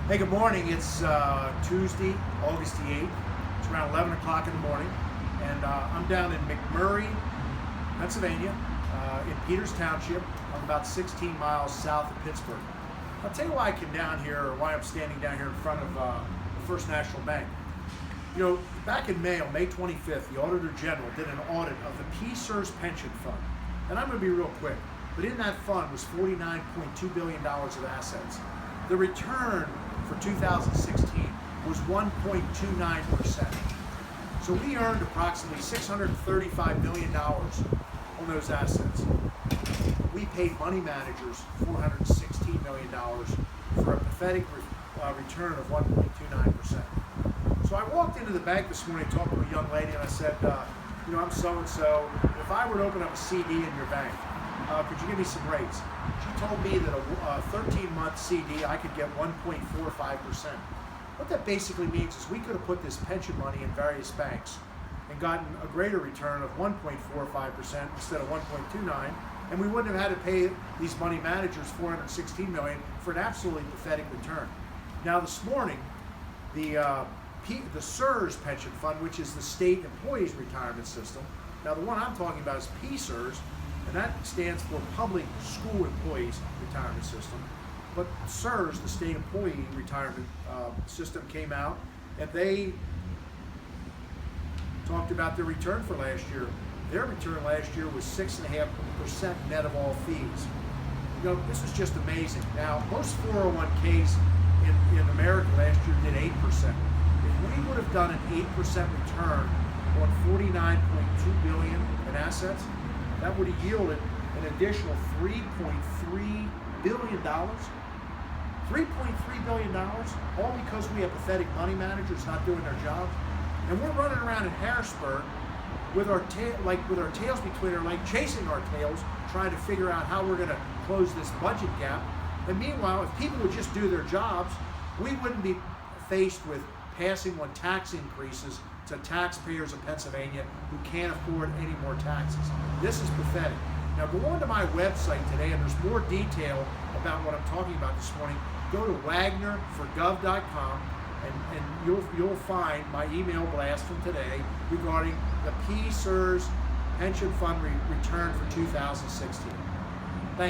Hey, good morning. It's Tuesday, August the 8th. It's around 11 o'clock in the morning, and I'm down in McMurray, Pennsylvania, in Peters Township. I'm about 16 miles south of Pittsburgh. I'll tell you why I came down here, or why I'm standing down here in front of the First National Bank. You know, back in May, on May 25th, the Auditor General did an audit of the PSERS pension fund. And I'm going to be real quick, but in that fund was $49.2 billion of assets. The return for 2016 was 1.29%. So we earned approximately $635 million on those assets. We paid money managers $416 million for a pathetic return of 1.29%. So I walked into the bank this morning, talked to a young lady, and I said, I'm so-and-so. If I were to open up a CD in your bank, could you give me some rates? She told me that a 13-month CD, I could get 1.45%. What that basically means is we could have put this pension money in various banks and gotten a greater return of 1.45% instead of 1.29, and we wouldn't have had to pay these money managers $416 million for an absolutely pathetic return. Now this morning, the SERS pension fund, which is the state employees retirement system. Now the one I'm talking about is PSERS, and that stands for Public School Employees Retirement System. But SERS, the state employee retirement system, came out and they talked about their return for last year. Their return last year was 6.5% net of all fees. You know, this is just amazing. Now, most 401ks in America last year did 8%. If we would have done an 8% return on $49.2 billion in assets, that would have yielded an additional $3.3 billion. $3.3 billion, all because we have pathetic money managers not doing their job. And we're running around in Harrisburg with our tails between our legs, chasing our tails, trying to figure out how we're going to close this budget gap. And meanwhile, if people would just do their jobs, we wouldn't be faced with passing on tax increases to taxpayers in Pennsylvania who can't afford any more taxes. This is pathetic. Now go on to my website today, and there's more detail about what I'm talking about this morning. Go to wagnerforgov.com, and you'll find my email blast from today regarding the PSERS pension fund return for 2016.